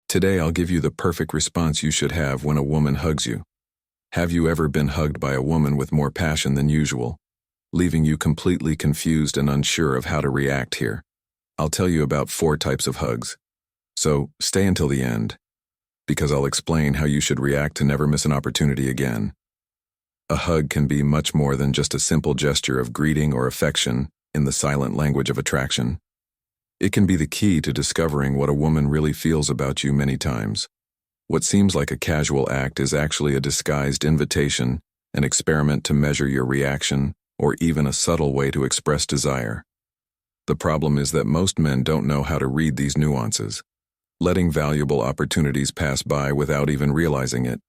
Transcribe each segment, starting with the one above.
Today I'll give you the perfect response you should have when a woman hugs you. Have you ever been hugged by a woman with more passion than usual, leaving you completely confused and unsure of how to react here? I'll tell you about 4 types of hugs. So stay until the end, because I'll explain how you should react to never miss an opportunity again. A hug can be much more than just a simple gesture of greeting or affection in the silent language of attraction. It can be the key to discovering what a woman really feels about you many times. What seems like a casual act is actually a disguised invitation, an experiment to measure your reaction, or even a subtle way to express desire. The problem is that most men don't know how to read these nuances, letting valuable opportunities pass by without even realizing it.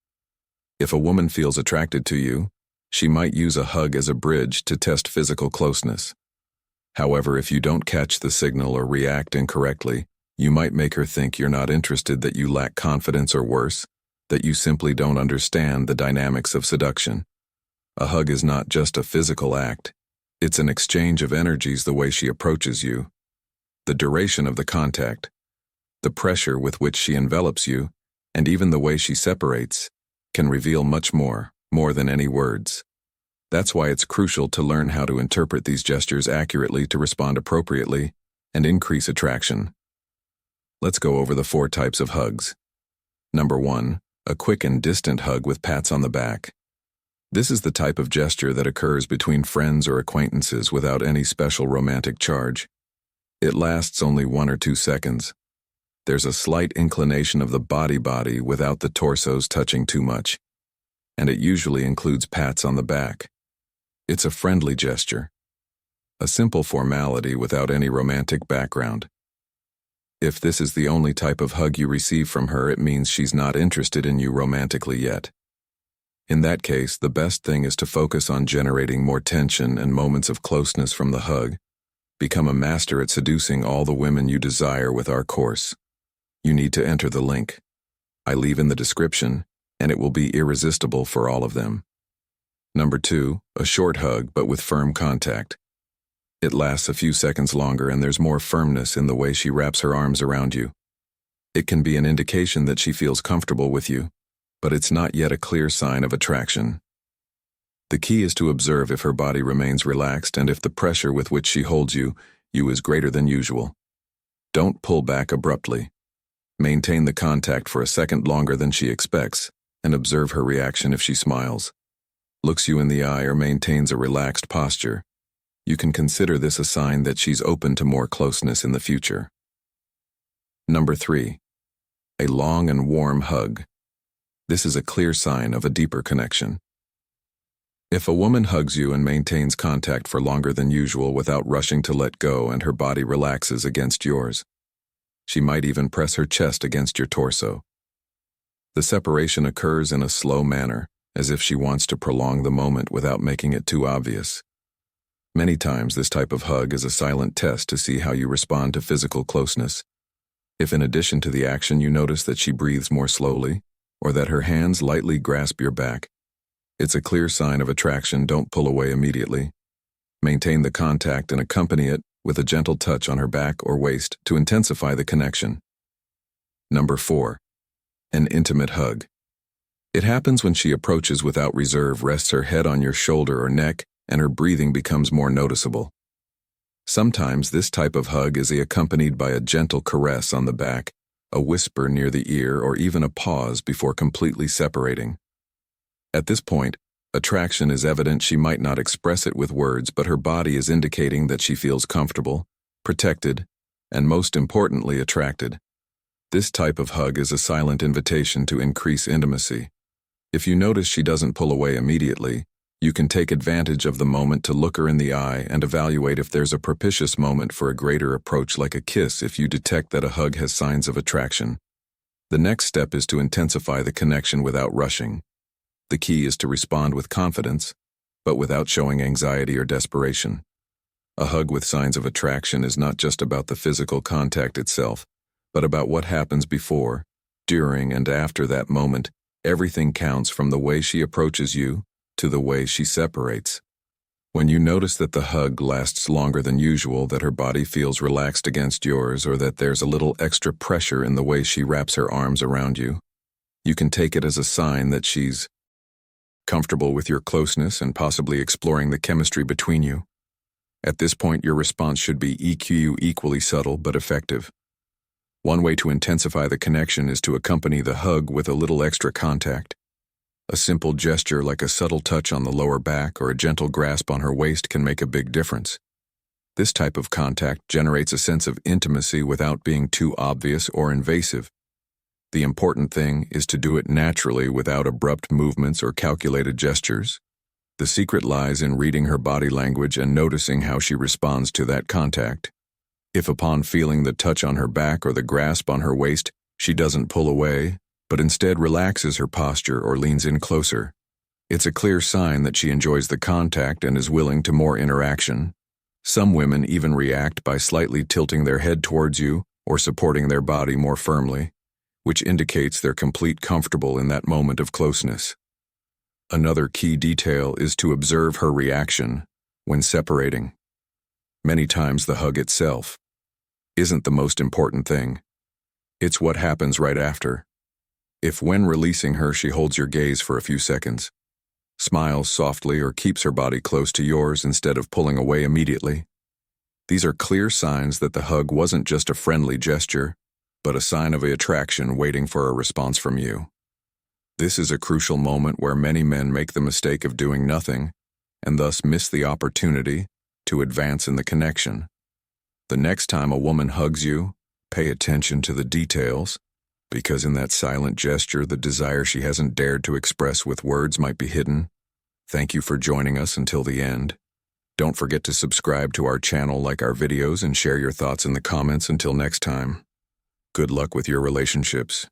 If a woman feels attracted to you, she might use a hug as a bridge to test physical closeness. However, if you don't catch the signal or react incorrectly, you might make her think you're not interested, that you lack confidence, or worse, that you simply don't understand the dynamics of seduction. A hug is not just a physical act. It's an exchange of energies. The way she approaches you, the duration of the contact, the pressure with which she envelops you, and even the way she separates, can reveal much more than any words. That's why it's crucial to learn how to interpret these gestures accurately to respond appropriately and increase attraction. Let's go over the 4 types of hugs. Number 1, a quick and distant hug with pats on the back. This is the type of gesture that occurs between friends or acquaintances without any special romantic charge. It lasts only 1 or 2 seconds. There's a slight inclination of the body without the torsos touching too much, and it usually includes pats on the back. It's a friendly gesture, a simple formality without any romantic background. If this is the only type of hug you receive from her, it means she's not interested in you romantically yet. In that case, the best thing is to focus on generating more tension and moments of closeness from the hug. Become a master at seducing all the women you desire with our course. You need to enter the link I leave in the description, and it will be irresistible for all of them. Number 2, a short hug but with firm contact. It lasts a few seconds longer, and there's more firmness in the way she wraps her arms around you. It can be an indication that she feels comfortable with you, but it's not yet a clear sign of attraction. The key is to observe if her body remains relaxed and if the pressure with which she holds you is greater than usual. Don't pull back abruptly. Maintain the contact for a second longer than she expects, and observe her reaction. If she smiles, looks you in the eye, or maintains a relaxed posture, you can consider this a sign that she's open to more closeness in the future. Number 3, a long and warm hug. This is a clear sign of a deeper connection. If a woman hugs you and maintains contact for longer than usual without rushing to let go, and her body relaxes against yours, she might even press her chest against your torso. The separation occurs in a slow manner, as if she wants to prolong the moment without making it too obvious. Many times this type of hug is a silent test to see how you respond to physical closeness. If in addition to the action you notice that she breathes more slowly, or that her hands lightly grasp your back, it's a clear sign of attraction. Don't pull away immediately. Maintain the contact and accompany it with a gentle touch on her back or waist to intensify the connection. Number 4, an intimate hug. It happens when she approaches without reserve, rests her head on your shoulder or neck, and her breathing becomes more noticeable. Sometimes this type of hug is accompanied by a gentle caress on the back, a whisper near the ear, or even a pause before completely separating. At this point, attraction is evident. She might not express it with words, but her body is indicating that she feels comfortable, protected, and most importantly, attracted. This type of hug is a silent invitation to increase intimacy. If you notice she doesn't pull away immediately, you can take advantage of the moment to look her in the eye and evaluate if there's a propitious moment for a greater approach, like a kiss. If you detect that a hug has signs of attraction, the next step is to intensify the connection without rushing. The key is to respond with confidence, but without showing anxiety or desperation. A hug with signs of attraction is not just about the physical contact itself, but about what happens before, during, and after that moment. Everything counts, from the way she approaches you to the way she separates. When you notice that the hug lasts longer than usual, that her body feels relaxed against yours, or that there's a little extra pressure in the way she wraps her arms around you, you can take it as a sign that she's comfortable with your closeness and possibly exploring the chemistry between you. At this point, your response should be equally subtle but effective. One way to intensify the connection is to accompany the hug with a little extra contact. A simple gesture like a subtle touch on the lower back or a gentle grasp on her waist can make a big difference. This type of contact generates a sense of intimacy without being too obvious or invasive. The important thing is to do it naturally without abrupt movements or calculated gestures. The secret lies in reading her body language and noticing how she responds to that contact. If upon feeling the touch on her back or the grasp on her waist, she doesn't pull away, but instead relaxes her posture or leans in closer, it's a clear sign that she enjoys the contact and is willing to more interaction. Some women even react by slightly tilting their head towards you or supporting their body more firmly, which indicates they're completely comfortable in that moment of closeness. Another key detail is to observe her reaction when separating. Many times the hug itself isn't the most important thing. It's what happens right after. If when releasing her she holds your gaze for a few seconds, smiles softly, or keeps her body close to yours instead of pulling away immediately, these are clear signs that the hug wasn't just a friendly gesture, but a sign of attraction waiting for a response from you. This is a crucial moment where many men make the mistake of doing nothing and thus miss the opportunity to advance in the connection. The next time a woman hugs you, pay attention to the details, because in that silent gesture, the desire she hasn't dared to express with words might be hidden. Thank you for joining us until the end. Don't forget to subscribe to our channel, like our videos, and share your thoughts in the comments. Until next time, good luck with your relationships.